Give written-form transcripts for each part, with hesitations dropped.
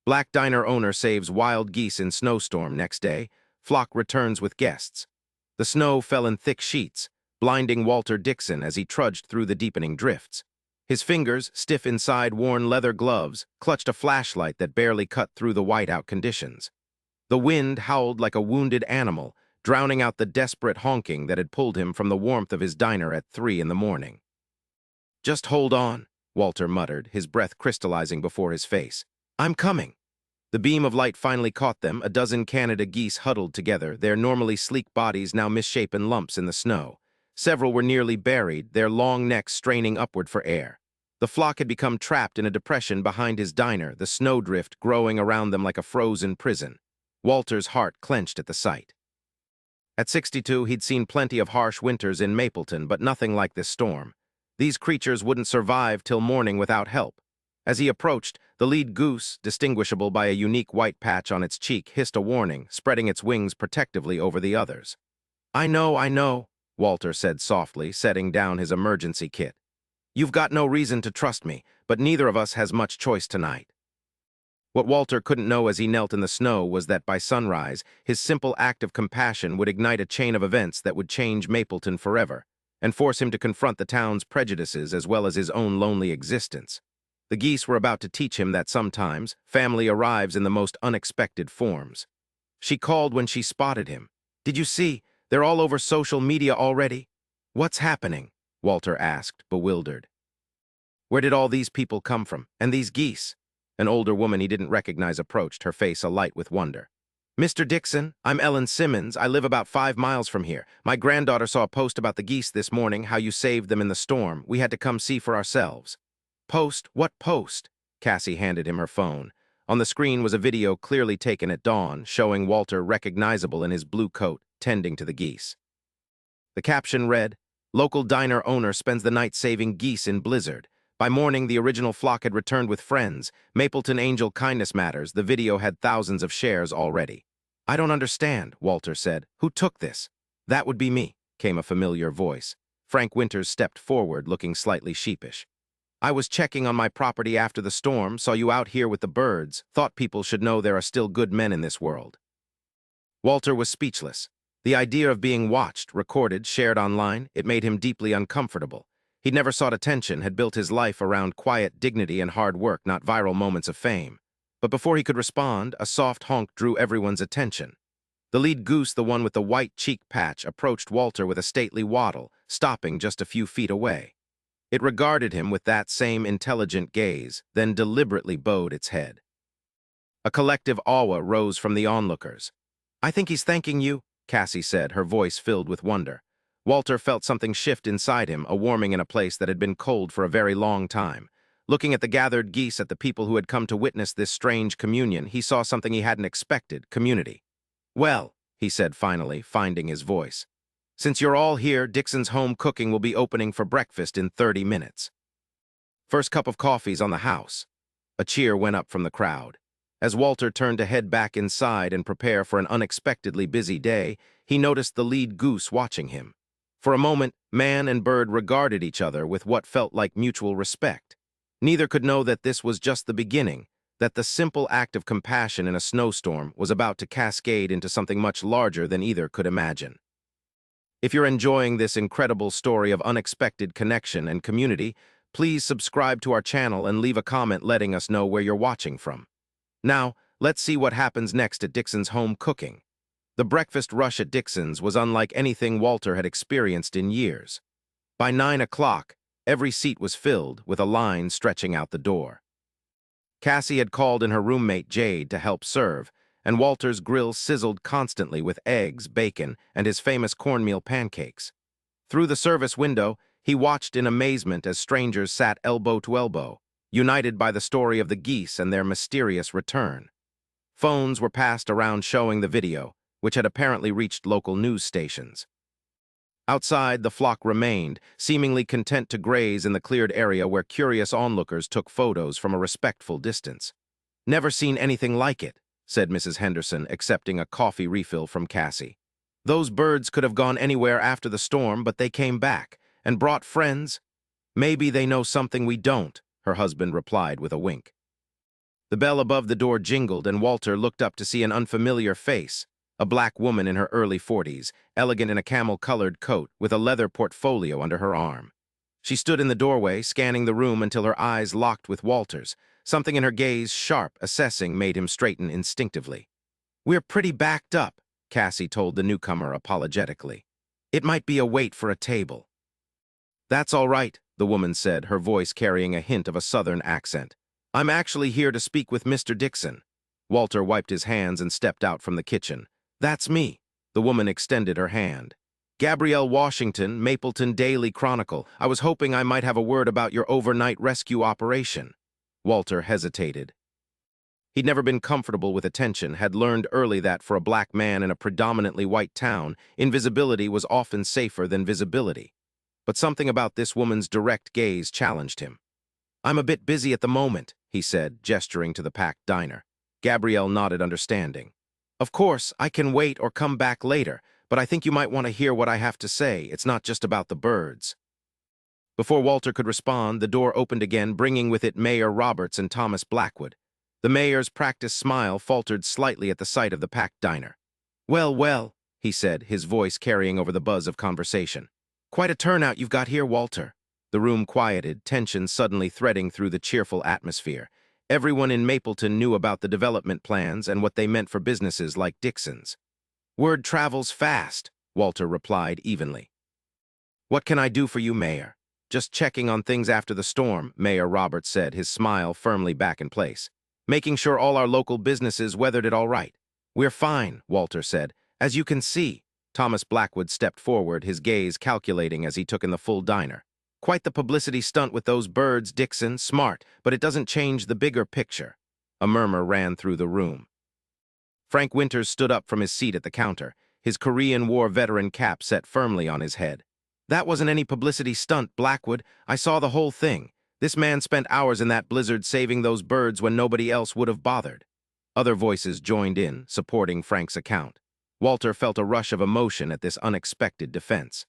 Black diner owner saves wild geese in snowstorm next day. Flock returns with guests. The snow fell in thick sheets, blinding Walter Dixon as he trudged through the deepening drifts. His fingers, stiff inside worn leather gloves, clutched a flashlight that barely cut through the whiteout conditions. The wind howled like a wounded animal, drowning out the desperate honking that had pulled him from the warmth of his diner at 3 in the morning. "Just hold on," Walter muttered, his breath crystallizing before his face. "I'm coming." The beam of light finally caught them, a dozen Canada geese huddled together, their normally sleek bodies now misshapen lumps in the snow. Several were nearly buried, their long necks straining upward for air. The flock had become trapped in a depression behind his diner, the snowdrift growing around them like a frozen prison. Walter's heart clenched at the sight. At 62, he'd seen plenty of harsh winters in Mapleton, but nothing like this storm. These creatures wouldn't survive till morning without help. As he approached, the lead goose, distinguishable by a unique white patch on its cheek, hissed a warning, spreading its wings protectively over the others. I know," Walter said softly, setting down his emergency kit. "You've got no reason to trust me, but neither of us has much choice tonight." What Walter couldn't know as he knelt in the snow was that by sunrise, his simple act of compassion would ignite a chain of events that would change Mapleton forever, and force him to confront the town's prejudices as well as his own lonely existence. The geese were about to teach him that sometimes family arrives in the most unexpected forms. She called when she spotted him. "Did you see? They're all over social media already." "What's happening?" Walter asked, bewildered. "Where did all these people come from? And these geese?" An older woman he didn't recognize approached, her face alight with wonder. "Mr. Dixon, I'm Ellen Simmons. I live about 5 miles from here. My granddaughter saw a post about the geese this morning, how you saved them in the storm. We had to come see for ourselves." "Post? What post?" Cassie handed him her phone. On the screen was a video clearly taken at dawn, showing Walter recognizable in his blue coat, tending to the geese. The caption read, "Local diner owner spends the night saving geese in blizzard. By morning, the original flock had returned with friends. Mapleton Angel Kindness Matters." The video had thousands of shares already. "I don't understand," Walter said. "Who took this?" "That would be me," came a familiar voice. Frank Winters stepped forward, looking slightly sheepish. "I was checking on my property after the storm, saw you out here with the birds, thought people should know there are still good men in this world." Walter was speechless. The idea of being watched, recorded, shared online, it made him deeply uncomfortable. He'd never sought attention, had built his life around quiet dignity and hard work, not viral moments of fame. But before he could respond, a soft honk drew everyone's attention. The lead goose, the one with the white cheek patch, approached Walter with a stately waddle, stopping just a few feet away. It regarded him with that same intelligent gaze, then deliberately bowed its head. A collective awe rose from the onlookers. "I think he's thanking you," Cassie said, her voice filled with wonder. Walter felt something shift inside him, a warming in a place that had been cold for a very long time. Looking at the gathered geese, at the people who had come to witness this strange communion, he saw something he hadn't expected: community. "Well," he said finally, finding his voice, "since you're all here, Dixon's Home Cooking will be opening for breakfast in 30 minutes. First cup of coffee's on the house." A cheer went up from the crowd. As Walter turned to head back inside and prepare for an unexpectedly busy day, he noticed the lead goose watching him. For a moment, man and bird regarded each other with what felt like mutual respect. Neither could know that this was just the beginning, that the simple act of compassion in a snowstorm was about to cascade into something much larger than either could imagine. If you're enjoying this incredible story of unexpected connection and community, please subscribe to our channel and leave a comment letting us know where you're watching from. Now, let's see what happens next at Dixon's Home Cooking. The breakfast rush at Dixon's was unlike anything Walter had experienced in years. By 9 o'clock, every seat was filled, with a line stretching out the door. Cassie had called in her roommate Jade to help serve, and Walter's grill sizzled constantly with eggs, bacon, and his famous cornmeal pancakes. Through the service window, he watched in amazement as strangers sat elbow to elbow, united by the story of the geese and their mysterious return. Phones were passed around showing the video, which had apparently reached local news stations. Outside, the flock remained, seemingly content to graze in the cleared area where curious onlookers took photos from a respectful distance. "Never seen anything like it," said Mrs. Henderson, accepting a coffee refill from Cassie. "Those birds could have gone anywhere after the storm, but they came back and brought friends." "Maybe they know something we don't," her husband replied with a wink. The bell above the door jingled, and Walter looked up to see an unfamiliar face, a black woman in her early 40s, elegant in a camel-colored coat with a leather portfolio under her arm. She stood in the doorway, scanning the room until her eyes locked with Walter's. Something in her gaze, sharp, assessing, made him straighten instinctively. "We're pretty backed up," Cassie told the newcomer apologetically. "It might be a wait for a table." "That's all right," the woman said, her voice carrying a hint of a southern accent. "I'm actually here to speak with Mr. Dixon." Walter wiped his hands and stepped out from the kitchen. "That's me." The woman extended her hand. "Gabrielle Washington, Mapleton Daily Chronicle. I was hoping I might have a word about your overnight rescue operation." Walter hesitated. He'd never been comfortable with attention, had learned early that for a black man in a predominantly white town, invisibility was often safer than visibility. But something about this woman's direct gaze challenged him. "I'm a bit busy at the moment," he said, gesturing to the packed diner. Gabrielle nodded understanding. "Of course, I can wait or come back later, but I think you might want to hear what I have to say. It's not just about the birds." Before Walter could respond, the door opened again, bringing with it Mayor Roberts and Thomas Blackwood. The mayor's practiced smile faltered slightly at the sight of the packed diner. "Well, well," he said, his voice carrying over the buzz of conversation. "Quite a turnout you've got here, Walter." The room quieted, tension suddenly threading through the cheerful atmosphere. Everyone in Mapleton knew about the development plans and what they meant for businesses like Dixon's. "Word travels fast," Walter replied evenly. "What can I do for you, Mayor?" "Just checking on things after the storm," Mayor Roberts said, his smile firmly back in place. "Making sure all our local businesses weathered it all right." "We're fine," Walter said. "As you can see." Thomas Blackwood stepped forward, his gaze calculating as he took in the full diner. "Quite the publicity stunt with those birds, Dixon. Smart, but it doesn't change the bigger picture." A murmur ran through the room. Frank Winters stood up from his seat at the counter, his Korean War veteran cap set firmly on his head. "That wasn't any publicity stunt, Blackwood. I saw the whole thing. This man spent hours in that blizzard saving those birds when nobody else would have bothered." Other voices joined in, supporting Frank's account. Walter felt a rush of emotion at this unexpected defense.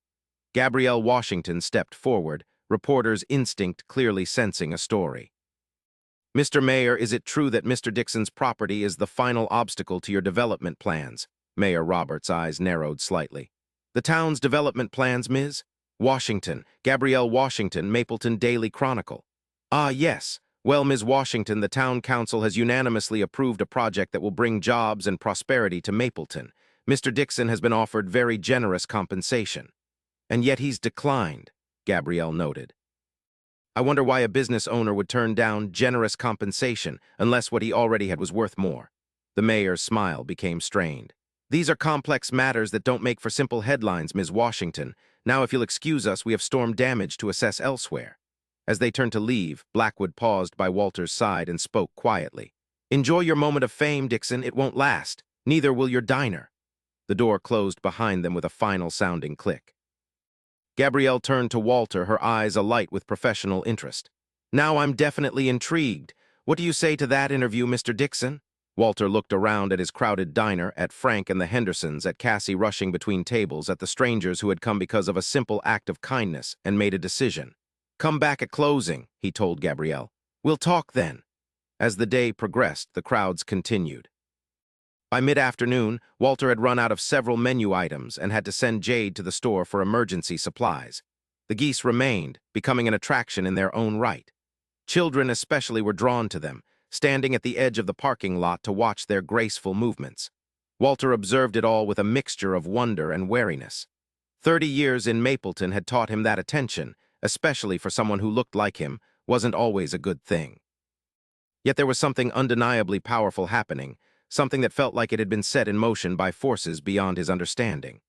Gabrielle Washington stepped forward, reporter's instinct clearly sensing a story. "Mr. Mayor, is it true that Mr. Dixon's property is the final obstacle to your development plans?" Mayor Roberts' eyes narrowed slightly. "The town's development plans, Ms. Washington, Gabrielle Washington, Mapleton Daily Chronicle." "Ah, yes. Well, Ms. Washington, the town council has unanimously approved a project that will bring jobs and prosperity to Mapleton. Mr. Dixon has been offered very generous compensation." "And yet he's declined," Gabrielle noted. "I wonder why a business owner would turn down generous compensation unless what he already had was worth more." The mayor's smile became strained. "These are complex matters that don't make for simple headlines, Ms. Washington. Now, if you'll excuse us, we have storm damage to assess elsewhere." As they turned to leave, Blackwood paused by Walter's side and spoke quietly. "Enjoy your moment of fame, Dixon. It won't last. Neither will your diner." The door closed behind them with a final-sounding click. Gabrielle turned to Walter, her eyes alight with professional interest. "Now I'm definitely intrigued. What do you say to that interview, Mr. Dixon?" Walter looked around at his crowded diner, at Frank and the Hendersons, at Cassie rushing between tables, at the strangers who had come because of a simple act of kindness, and made a decision. "Come back at closing," he told Gabrielle. "We'll talk then." As the day progressed, the crowds continued. By mid-afternoon, Walter had run out of several menu items and had to send Jade to the store for emergency supplies. The geese remained, becoming an attraction in their own right. Children especially were drawn to them, standing at the edge of the parking lot to watch their graceful movements. Walter observed it all with a mixture of wonder and wariness. 30 years in Mapleton had taught him that attention, especially for someone who looked like him, wasn't always a good thing. Yet there was something undeniably powerful happening, something that felt like it had been set in motion by forces beyond his understanding.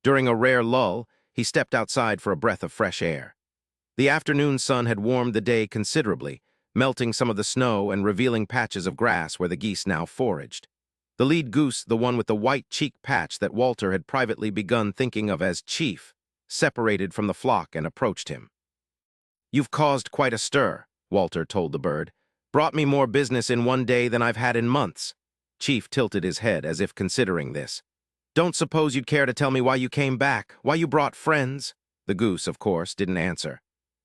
During a rare lull, he stepped outside for a breath of fresh air. The afternoon sun had warmed the day considerably, melting some of the snow and revealing patches of grass where the geese now foraged. The lead goose, the one with the white cheek patch that Walter had privately begun thinking of as chief, separated from the flock and approached him. "You've caused quite a stir," Walter told the bird. "Brought me more business in one day than I've had in months." Chief tilted his head as if considering this. "Don't suppose you'd care to tell me why you came back, why you brought friends?" The goose, of course, didn't answer.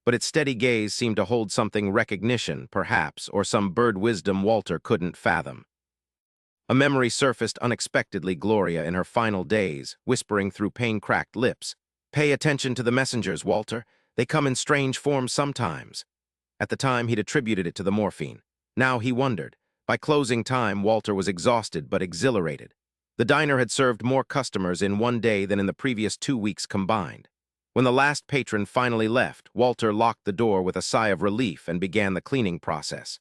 but its steady gaze seemed to hold something recognition, perhaps, or some bird wisdom Walter couldn't fathom. A memory surfaced unexpectedly, Gloria in her final days, whispering through pain-cracked lips. "Pay attention to the messengers, Walter. They come in strange forms sometimes." At the time, he'd attributed it to the morphine. Now he wondered. By closing time, Walter was exhausted but exhilarated. The diner had served more customers in one day than in the previous 2 weeks combined. When the last patron finally left, Walter locked the door with a sigh of relief and began the cleaning process.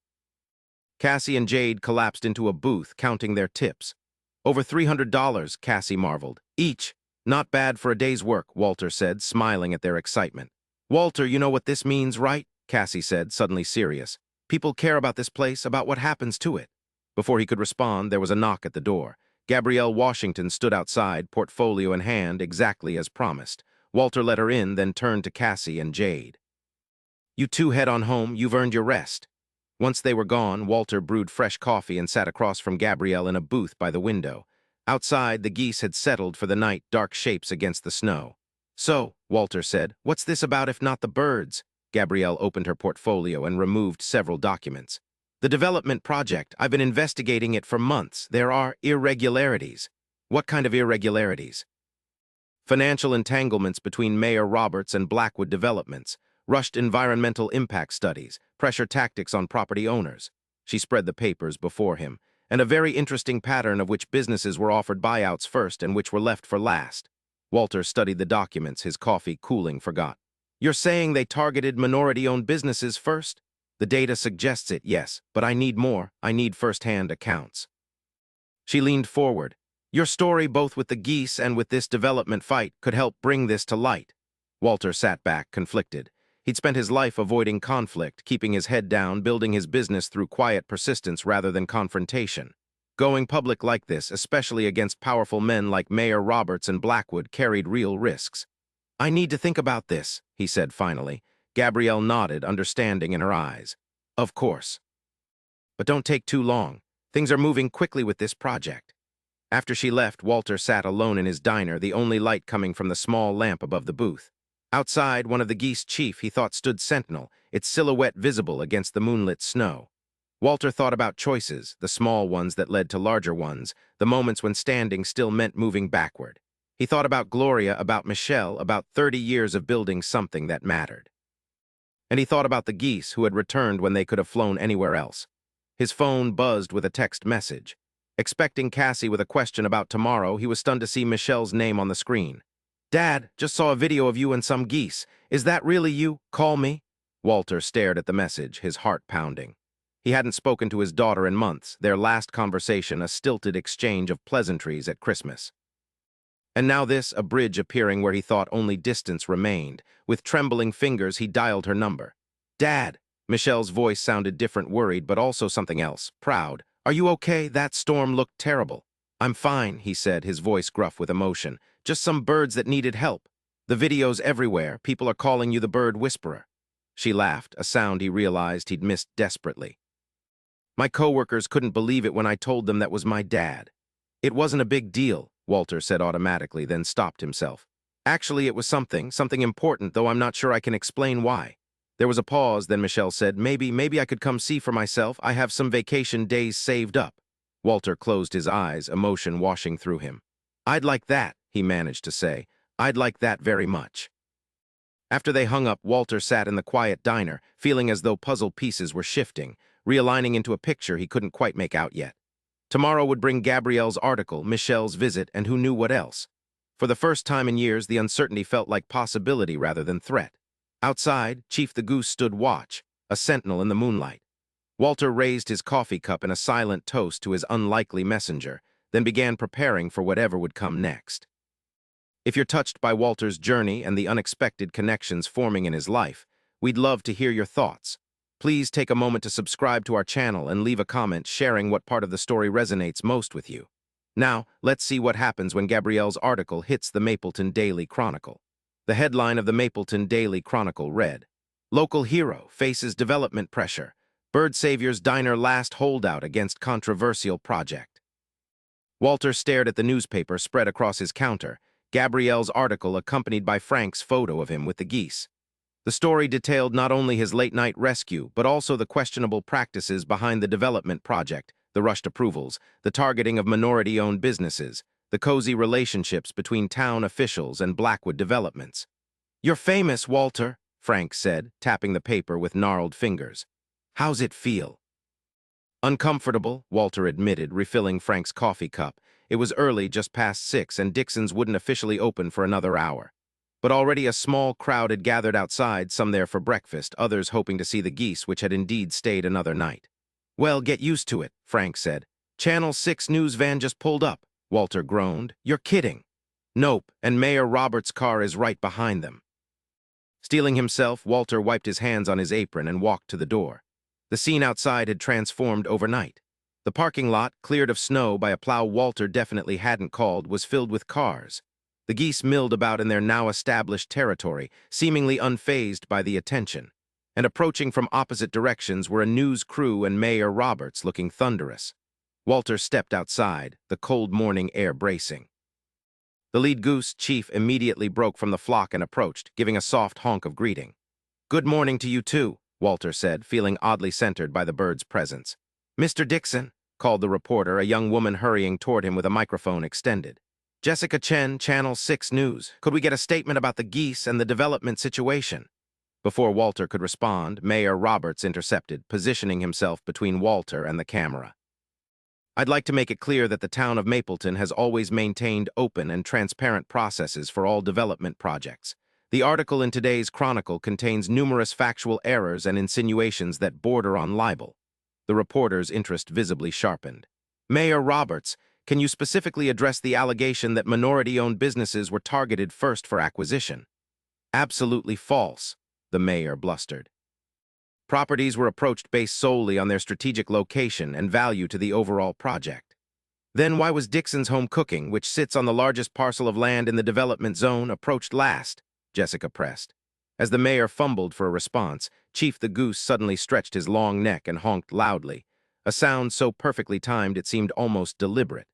Cassie and Jade collapsed into a booth, counting their tips. "Over $300, Cassie marveled. "Each. Not bad for a day's work," Walter said, smiling at their excitement. "Walter, you know what this means, right?" Cassie said, suddenly serious. "People care about this place, about what happens to it." Before he could respond, there was a knock at the door. Gabrielle Washington stood outside, portfolio in hand, exactly as promised. Walter let her in, then turned to Cassie and Jade. "You two head on home. You've earned your rest." Once they were gone, Walter brewed fresh coffee and sat across from Gabrielle in a booth by the window. Outside, the geese had settled for the night, dark shapes against the snow. "So," Walter said, "what's this about if not the birds?" Gabrielle opened her portfolio and removed several documents. "The development project. I've been investigating it for months. There are irregularities." "What kind of irregularities?" "Financial entanglements between Mayor Roberts and Blackwood Developments, rushed environmental impact studies, pressure tactics on property owners." She spread the papers before him, and a very interesting pattern of which businesses were offered buyouts first and which were left for last. Walter studied the documents, his coffee cooling, forgot. "You're saying they targeted minority-owned businesses first?" "The data suggests it, yes, but I need more. I need first-hand accounts." She leaned forward. "Your story, both with the geese and with this development fight, could help bring this to light." Walter sat back, conflicted. He'd spent his life avoiding conflict, keeping his head down, building his business through quiet persistence rather than confrontation. Going public like this, especially against powerful men like Mayor Roberts and Blackwood, carried real risks. "I need to think about this," he said finally. Gabrielle nodded, understanding in her eyes. "Of course. But don't take too long. Things are moving quickly with this project." After she left, Walter sat alone in his diner, the only light coming from the small lamp above the booth. Outside, one of the geese chief he thought stood sentinel, its silhouette visible against the moonlit snow. Walter thought about choices, the small ones that led to larger ones, the moments when standing still meant moving backward. He thought about Gloria, about Michelle, about 30 years of building something that mattered. And he thought about the geese who had returned when they could have flown anywhere else. His phone buzzed with a text message. Expecting Cassie with a question about tomorrow, he was stunned to see Michelle's name on the screen. "Dad, just saw a video of you and some geese. Is that really you? Call me." Walter stared at the message, his heart pounding. He hadn't spoken to his daughter in months, their last conversation a stilted exchange of pleasantries at Christmas. And now this, a bridge appearing where he thought only distance remained. With trembling fingers, he dialed her number. "Dad." Michelle's voice sounded different, worried, but also something else, proud. "Are you okay? That storm looked terrible." "I'm fine," he said, his voice gruff with emotion. "Just some birds that needed help. The video's everywhere. People are calling you the bird whisperer." She laughed, a sound he realized he'd missed desperately. "My coworkers couldn't believe it when I told them that was my dad." "It wasn't a big deal," Walter said automatically, then stopped himself. "Actually, it was something important, though I'm not sure I can explain why." There was a pause, then Michelle said, Maybe I could come see for myself. I have some vacation days saved up." Walter closed his eyes, emotion washing through him. "I'd like that," he managed to say. "I'd like that very much." After they hung up, Walter sat in the quiet diner, feeling as though puzzle pieces were shifting, realigning into a picture he couldn't quite make out yet. Tomorrow would bring Gabrielle's article, Michelle's visit, and who knew what else. For the first time in years, the uncertainty felt like possibility rather than threat. Outside, Chief the Goose stood watch, a sentinel in the moonlight. Walter raised his coffee cup in a silent toast to his unlikely messenger, then began preparing for whatever would come next. If you're touched by Walter's journey and the unexpected connections forming in his life, we'd love to hear your thoughts. Please take a moment to subscribe to our channel and leave a comment sharing what part of the story resonates most with you. Now, let's see what happens when Gabrielle's article hits the Mapleton Daily Chronicle. The headline of the Mapleton Daily Chronicle read, "Local hero faces development pressure. Bird Savior's diner last holdout against controversial project." Walter stared at the newspaper spread across his counter, Gabrielle's article accompanied by Frank's photo of him with the geese. The story detailed not only his late-night rescue, but also the questionable practices behind the development project, the rushed approvals, the targeting of minority-owned businesses, the cozy relationships between town officials and Blackwood developments. "You're famous, Walter," Frank said, tapping the paper with gnarled fingers. "How's it feel?" "Uncomfortable," Walter admitted, refilling Frank's coffee cup. It was early, just past 6, and Dixon's wouldn't officially open for another hour. But already a small crowd had gathered outside, some there for breakfast, others hoping to see the Geese, which had indeed stayed another night. "Well, get used to it," Frank said. "Channel 6 news van just pulled up," Walter groaned. "You're kidding." "Nope, and Mayor Roberts' car is right behind them." Steeling himself, Walter wiped his hands on his apron and walked to the door. The scene outside had transformed overnight. The parking lot, cleared of snow by a plow Walter definitely hadn't called, was filled with cars. The Geese milled about in their now-established territory, seemingly unfazed by the attention. And approaching from opposite directions were a news crew and Mayor Roberts, looking thunderous. Walter stepped outside, the cold morning air bracing. The lead goose chief immediately broke from the flock and approached, giving a soft honk of greeting. "Good morning to you too," Walter said, feeling oddly centered by the bird's presence. "Mr. Dixon," called the reporter, a young woman hurrying toward him with a microphone extended. "Jessica Chen, Channel 6 News. Could we get a statement about the Geese and the development situation?" Before Walter could respond, Mayor Roberts intercepted, positioning himself between Walter and the camera. "I'd like to make it clear that the town of Mapleton has always maintained open and transparent processes for all development projects. The article in today's Chronicle contains numerous factual errors and insinuations that border on libel." The reporter's interest visibly sharpened. "Mayor Roberts, can you specifically address the allegation that minority-owned businesses were targeted first for acquisition?" "Absolutely false," the mayor blustered. "Properties were approached based solely on their strategic location and value to the overall project." "Then why was Dixon's Home Cooking, which sits on the largest parcel of land in the development zone, approached last?" Jessica pressed. As the mayor fumbled for a response, Chief the Goose suddenly stretched his long neck and honked loudly, a sound so perfectly timed it seemed almost deliberate.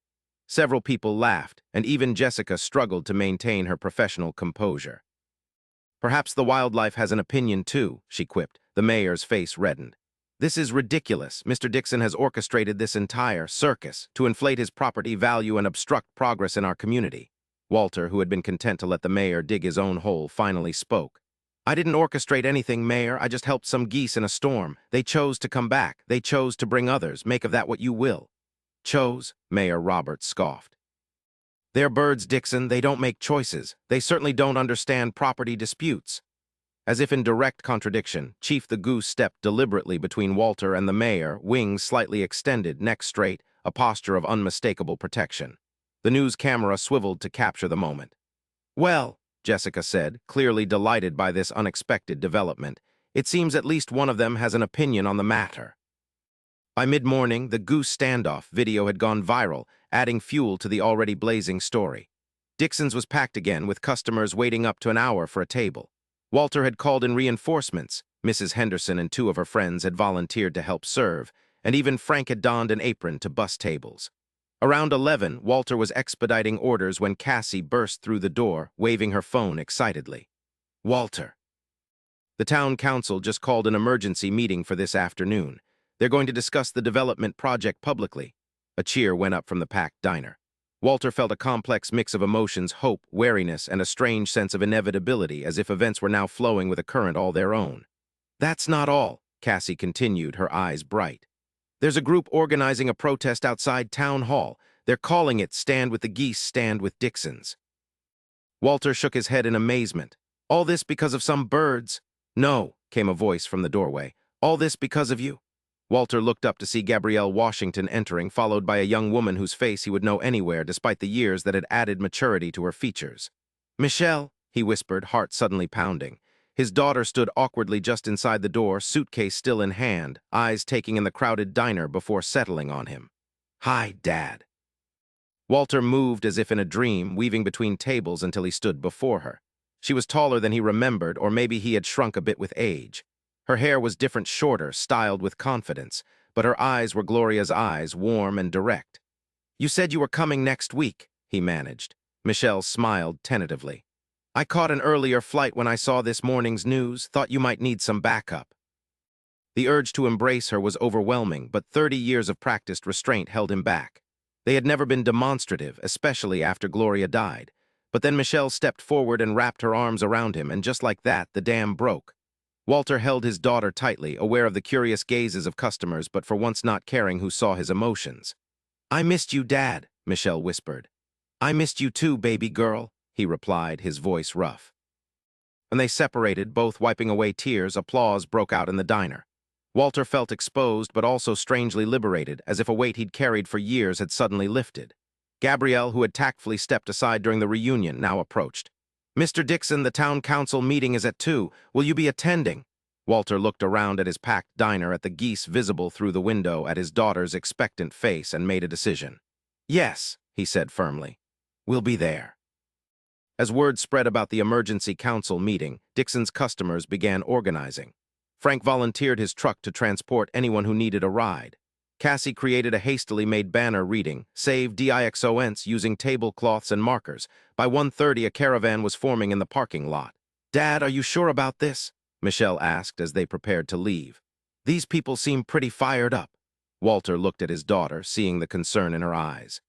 Several people laughed, and even Jessica struggled to maintain her professional composure. "Perhaps the wildlife has an opinion too," she quipped. The mayor's face reddened. "This is ridiculous. Mr. Dixon has orchestrated this entire circus to inflate his property value and obstruct progress in our community." Walter, who had been content to let the mayor dig his own hole, finally spoke. "I didn't orchestrate anything, Mayor. I just helped some geese in a storm. They chose to come back. They chose to bring others. Make of that what you will." "Chose?" Mayor Roberts scoffed. "They're birds, Dixon. They don't make choices. They certainly don't understand property disputes." As if in direct contradiction, Chief the Goose stepped deliberately between Walter and the mayor, wings slightly extended, neck straight, a posture of unmistakable protection. The news camera swiveled to capture the moment. "Well," Jessica said, clearly delighted by this unexpected development, "it seems at least one of them has an opinion on the matter." By mid-morning, the Goose standoff video had gone viral, adding fuel to the already blazing story. Dixon's was packed again, with customers waiting up to an hour for a table. Walter had called in reinforcements. Mrs. Henderson and 2 of her friends had volunteered to help serve, and even Frank had donned an apron to bus tables. Around 11, Walter was expediting orders when Cassie burst through the door, waving her phone excitedly. "Walter." "The town council just called an emergency meeting for this afternoon. They're going to discuss the development project publicly." A cheer went up from the packed diner. Walter felt a complex mix of emotions, hope, wariness, and a strange sense of inevitability, as if events were now flowing with a current all their own. "That's not all," Cassie continued, her eyes bright. "There's a group organizing a protest outside Town Hall. They're calling it Stand with the Geese, Stand with Dixon's." Walter shook his head in amazement. "All this because of some birds?" "No," came a voice from the doorway. "All this because of you?" Walter looked up to see Gabrielle Washington entering, followed by a young woman whose face he would know anywhere despite the years that had added maturity to her features. "Michelle," he whispered, heart suddenly pounding. His daughter stood awkwardly just inside the door, suitcase still in hand, eyes taking in the crowded diner before settling on him. "Hi, Dad." Walter moved as if in a dream, weaving between tables until he stood before her. She was taller than he remembered, or maybe he had shrunk a bit with age. Her hair was different, shorter, styled with confidence, but her eyes were Gloria's eyes, warm and direct. "You said you were coming next week," he managed. Michelle smiled tentatively. I caught an earlier flight when I saw this morning's news, thought you might need some backup. The urge to embrace her was overwhelming, but 30 years of practiced restraint held him back. They had never been demonstrative, especially after Gloria died. But then Michelle stepped forward and wrapped her arms around him, and just like that, the dam broke. Walter held his daughter tightly, aware of the curious gazes of customers, but for once not caring who saw his emotions. "I missed you, Dad," Michelle whispered. "I missed you too, baby girl," he replied, his voice rough. When they separated, both wiping away tears, applause broke out in the diner. Walter felt exposed but also strangely liberated, as if a weight he'd carried for years had suddenly lifted. Gabrielle, who had tactfully stepped aside during the reunion, now approached. "Mr. Dixon, the town council meeting is at 2. Will you be attending?" Walter looked around at his packed diner, at the geese visible through the window, at his daughter's expectant face, and made a decision. "Yes," he said firmly. "We'll be there." As word spread about the emergency council meeting, Dixon's customers began organizing. Frank volunteered his truck to transport anyone who needed a ride. Cassie created a hastily made banner reading, "Save Dixons," using tablecloths and markers. By 1:30, a caravan was forming in the parking lot. "Dad, are you sure about this?" Michelle asked as they prepared to leave. "These people seem pretty fired up." Walter looked at his daughter, seeing the concern in her eyes.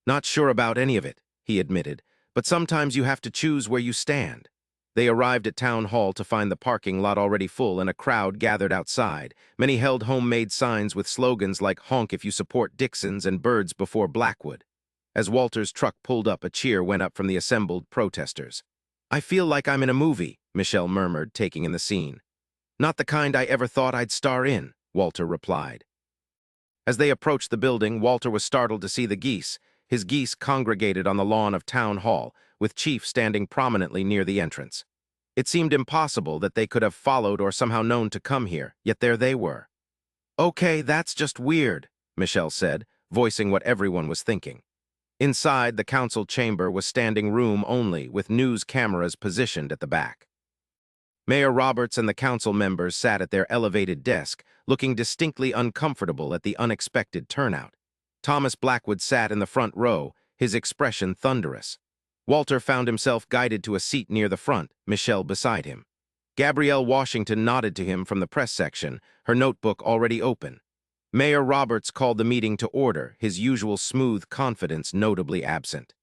"Not sure about any of it," he admitted, "but sometimes you have to choose where you stand." They arrived at Town Hall to find the parking lot already full and a crowd gathered outside. Many held homemade signs with slogans like "Honk if you support Dixons" and "Birds before Blackwood." As Walter's truck pulled up, a cheer went up from the assembled protesters. "I feel like I'm in a movie," Michelle murmured, taking in the scene. "Not the kind I ever thought I'd star in," Walter replied. As they approached the building, Walter was startled to see the geese. His geese congregated on the lawn of Town Hall, with Chief standing prominently near the entrance. It seemed impossible that they could have followed or somehow known to come here, yet there they were. "Okay, that's just weird," Michelle said, voicing what everyone was thinking. Inside, the council chamber was standing room only, with news cameras positioned at the back. Mayor Roberts and the council members sat at their elevated desk, looking distinctly uncomfortable at the unexpected turnout. Thomas Blackwood sat in the front row, his expression thunderous. Walter found himself guided to a seat near the front, Michelle beside him. Gabrielle Washington nodded to him from the press section, her notebook already open. Mayor Roberts called the meeting to order, his usual smooth confidence notably absent.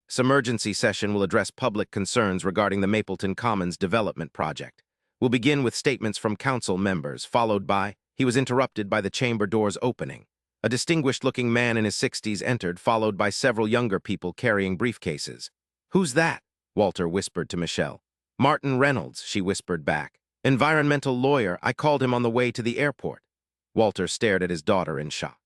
This emergency session will address public concerns regarding the Mapleton Commons development project. We'll begin with statements from council members, followed by— He was interrupted by the chamber doors opening. A distinguished-looking man in his 60s entered, followed by several younger people carrying briefcases. "Who's that?" Walter whispered to Michelle. "Martin Reynolds," she whispered back. "Environmental lawyer. I called him on the way to the airport." Walter stared at his daughter in shock.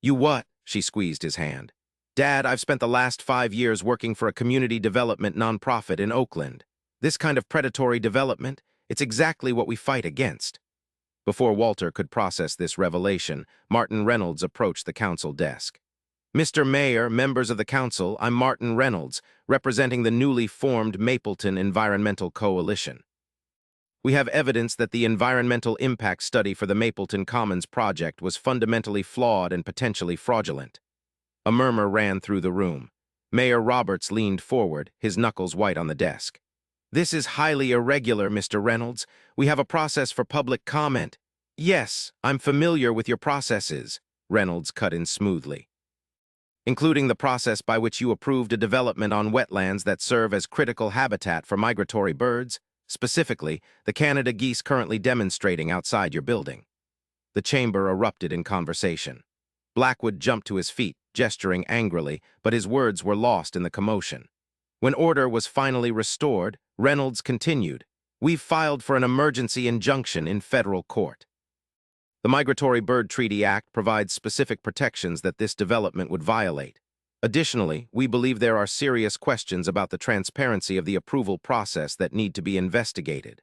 "You what?" She squeezed his hand. "Dad, I've spent the last 5 years working for a community development nonprofit in Oakland. This kind of predatory development, it's exactly what we fight against." Before Walter could process this revelation, Martin Reynolds approached the council desk. "Mr. Mayor, members of the council, I'm Martin Reynolds, representing the newly formed Mapleton Environmental Coalition. We have evidence that the environmental impact study for the Mapleton Commons project was fundamentally flawed and potentially fraudulent." A murmur ran through the room. Mayor Roberts leaned forward, his knuckles white on the desk. "This is highly irregular, Mr. Reynolds. We have a process for public comment." "Yes, I'm familiar with your processes," Reynolds cut in smoothly. "Including the process by which you approved a development on wetlands that serve as critical habitat for migratory birds, specifically the Canada geese currently demonstrating outside your building." The chamber erupted in conversation. Blackwood jumped to his feet, gesturing angrily, but his words were lost in the commotion. When order was finally restored, Reynolds continued, "We've filed for an emergency injunction in federal court. The Migratory Bird Treaty Act provides specific protections that this development would violate. Additionally, we believe there are serious questions about the transparency of the approval process that need to be investigated."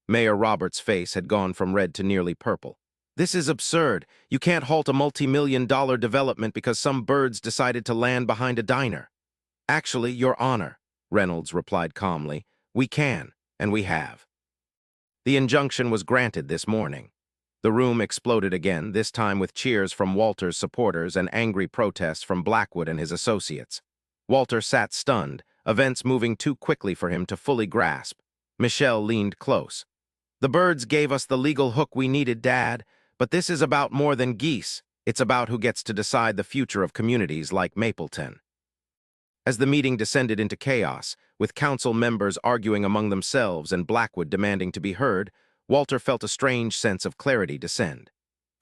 Mayor Roberts' face had gone from red to nearly purple. "This is absurd. You can't halt a multi-million-dollar development because some birds decided to land behind a diner." "Actually, Your Honor," Reynolds replied calmly, "we can, and we have." The injunction was granted this morning. The room exploded again, this time with cheers from Walter's supporters and angry protests from Blackwood and his associates. Walter sat stunned, events moving too quickly for him to fully grasp. Michelle leaned close. "The birds gave us the legal hook we needed, Dad, but this is about more than geese. It's about who gets to decide the future of communities like Mapleton." As the meeting descended into chaos, with council members arguing among themselves and Blackwood demanding to be heard, Walter felt a strange sense of clarity descend.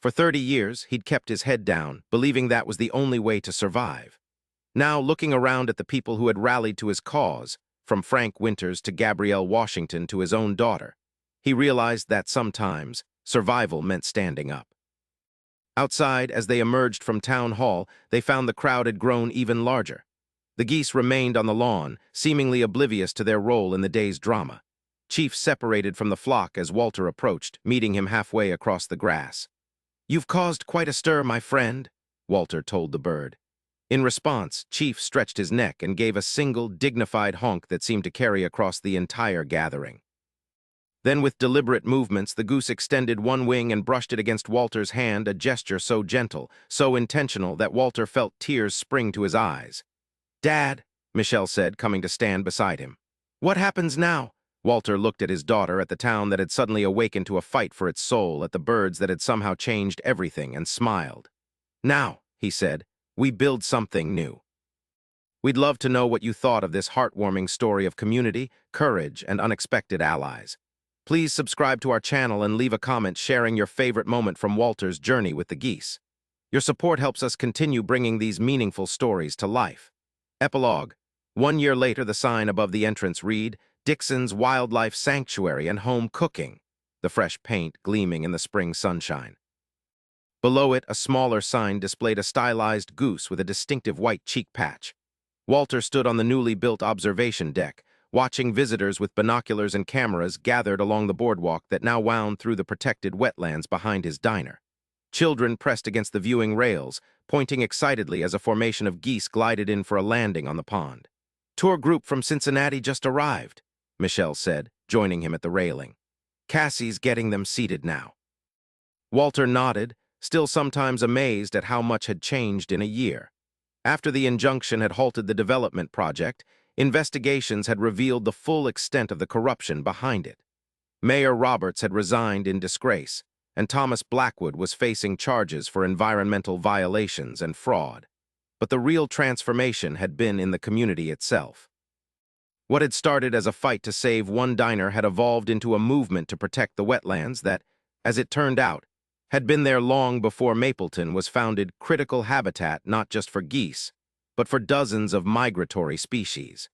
For 30 years, he'd kept his head down, believing that was the only way to survive. Now, looking around at the people who had rallied to his cause, from Frank Winters to Gabrielle Washington to his own daughter, he realized that sometimes survival meant standing up. Outside, as they emerged from town hall, they found the crowd had grown even larger. The geese remained on the lawn, seemingly oblivious to their role in the day's drama. Chief separated from the flock as Walter approached, meeting him halfway across the grass. "You've caused quite a stir, my friend," Walter told the bird. In response, Chief stretched his neck and gave a single, dignified honk that seemed to carry across the entire gathering. Then, with deliberate movements, the goose extended one wing and brushed it against Walter's hand, a gesture so gentle, so intentional that Walter felt tears spring to his eyes. "Dad," Michelle said, coming to stand beside him. "What happens now?" Walter looked at his daughter, at the town that had suddenly awakened to a fight for its soul, at the birds that had somehow changed everything, and smiled. "Now," he said, "we build something new." We'd love to know what you thought of this heartwarming story of community, courage, and unexpected allies. Please subscribe to our channel and leave a comment sharing your favorite moment from Walter's journey with the geese. Your support helps us continue bringing these meaningful stories to life. Epilogue. 1 year later, the sign above the entrance read, "Dixon's Wildlife Sanctuary and Home Cooking," the fresh paint gleaming in the spring sunshine. Below it, a smaller sign displayed a stylized goose with a distinctive white cheek patch. Walter stood on the newly built observation deck, watching visitors with binoculars and cameras gathered along the boardwalk that now wound through the protected wetlands behind his diner. Children pressed against the viewing rails, pointing excitedly as a formation of geese glided in for a landing on the pond. "Tour group from Cincinnati just arrived," Michelle said, joining him at the railing. "Cassie's getting them seated now." Walter nodded, still sometimes amazed at how much had changed in a year. After the injunction had halted the development project, investigations had revealed the full extent of the corruption behind it. Mayor Roberts had resigned in disgrace, and Thomas Blackwood was facing charges for environmental violations and fraud. But the real transformation had been in the community itself. What had started as a fight to save one diner had evolved into a movement to protect the wetlands that, as it turned out, had been there long before Mapleton was founded, critical habitat not just for geese, but for dozens of migratory species.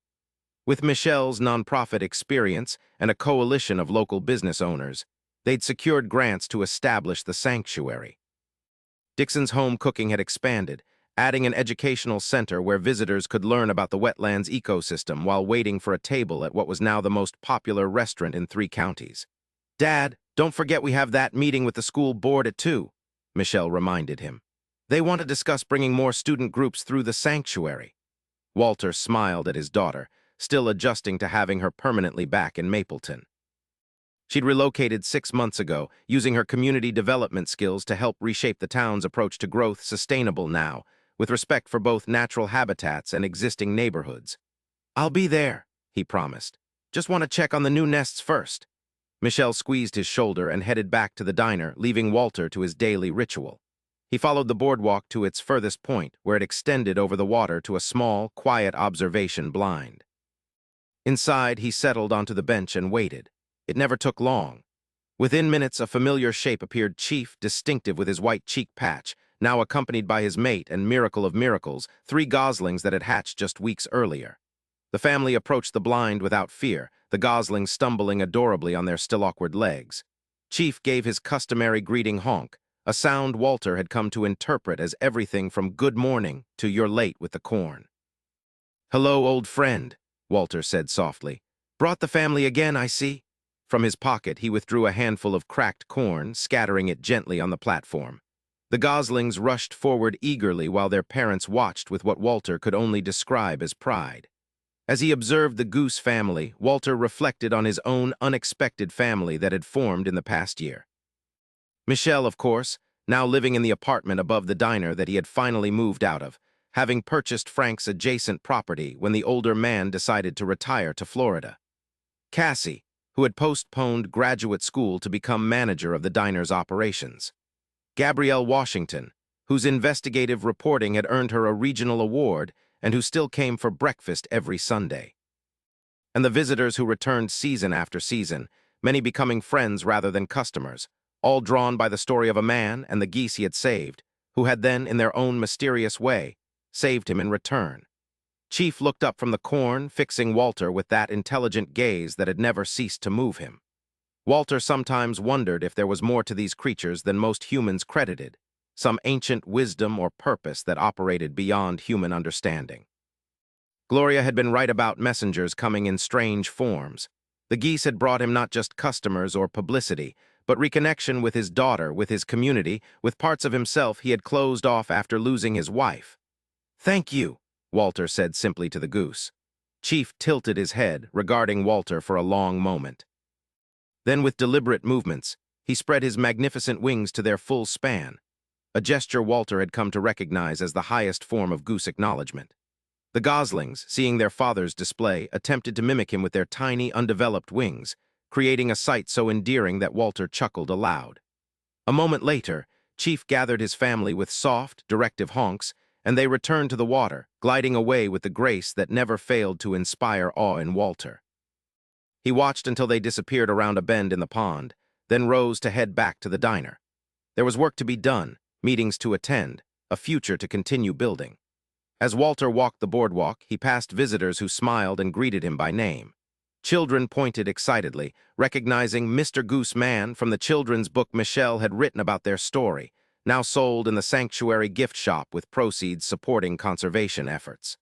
With Michelle's nonprofit experience and a coalition of local business owners, they'd secured grants to establish the sanctuary. Dixon's Home Cooking had expanded, adding an educational center where visitors could learn about the wetlands ecosystem while waiting for a table at what was now the most popular restaurant in 3 counties. "Dad, don't forget we have that meeting with the school board at 2, Michelle reminded him. "They want to discuss bringing more student groups through the sanctuary." Walter smiled at his daughter, still adjusting to having her permanently back in Mapleton. She'd relocated 6 months ago, using her community development skills to help reshape the town's approach to growth sustainable now, with respect for both natural habitats and existing neighborhoods. "I'll be there," he promised. "Just want to check on the new nests first." Michelle squeezed his shoulder and headed back to the diner, leaving Walter to his daily ritual. He followed the boardwalk to its furthest point, where it extended over the water to a small, quiet observation blind. Inside, he settled onto the bench and waited. It never took long. Within minutes, a familiar shape appeared, Chief, distinctive with his white cheek patch, now accompanied by his mate and miracle of miracles, 3 goslings that had hatched just weeks earlier. The family approached the blind without fear, the goslings stumbling adorably on their still awkward legs. Chief gave his customary greeting honk, a sound Walter had come to interpret as everything from "good morning" to "you're late with the corn." "Hello, old friend," Walter said softly. "Brought the family again, I see." From his pocket, he withdrew a handful of cracked corn, scattering it gently on the platform. The goslings rushed forward eagerly while their parents watched with what Walter could only describe as pride. As he observed the goose family, Walter reflected on his own unexpected family that had formed in the past year. Michelle, of course, now living in the apartment above the diner that he had finally moved out of, having purchased Frank's adjacent property when the older man decided to retire to Florida. Cassie, who had postponed graduate school to become manager of the diner's operations. Gabrielle Washington, whose investigative reporting had earned her a regional award and who still came for breakfast every Sunday. And the visitors who returned season after season, many becoming friends rather than customers, all drawn by the story of a man and the geese he had saved, who had then, in their own mysterious way, saved him in return. Chief looked up from the corn, fixing Walter with that intelligent gaze that had never ceased to move him. Walter sometimes wondered if there was more to these creatures than most humans credited, some ancient wisdom or purpose that operated beyond human understanding. Gloria had been right about messengers coming in strange forms. The geese had brought him not just customers or publicity, but reconnection with his daughter, with his community, with parts of himself he had closed off after losing his wife. "Thank you," Walter said simply to the goose. Chief tilted his head, regarding Walter for a long moment. Then, with deliberate movements, he spread his magnificent wings to their full span, a gesture Walter had come to recognize as the highest form of goose acknowledgement. The goslings, seeing their father's display, attempted to mimic him with their tiny, undeveloped wings, creating a sight so endearing that Walter chuckled aloud. A moment later, Chief gathered his family with soft, directive honks, and they returned to the water, gliding away with the grace that never failed to inspire awe in Walter. He watched until they disappeared around a bend in the pond, then rose to head back to the diner. There was work to be done, meetings to attend, a future to continue building. As Walter walked the boardwalk, he passed visitors who smiled and greeted him by name. Children pointed excitedly, recognizing Mr. Goose Man from the children's book Michelle had written about their story, now sold in the Sanctuary gift shop with proceeds supporting conservation efforts.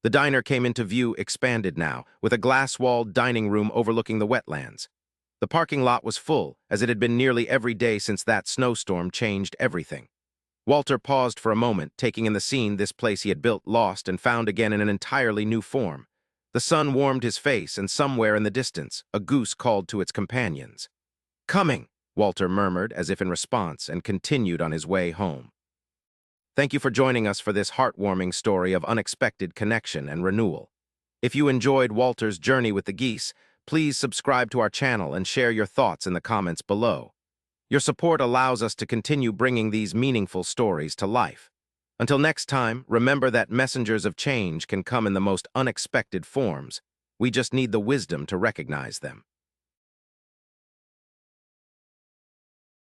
The diner came into view, expanded now, with a glass-walled dining room overlooking the wetlands. The parking lot was full, as it had been nearly every day since that snowstorm changed everything. Walter paused for a moment, taking in the scene this place he had built, lost, and found again in an entirely new form. The sun warmed his face, and somewhere in the distance, a goose called to its companions. "Coming," Walter murmured as if in response, and continued on his way home. Thank you for joining us for this heartwarming story of unexpected connection and renewal. If you enjoyed Walter's journey with the geese, please subscribe to our channel and share your thoughts in the comments below. Your support allows us to continue bringing these meaningful stories to life. Until next time, remember that messengers of change can come in the most unexpected forms. We just need the wisdom to recognize them.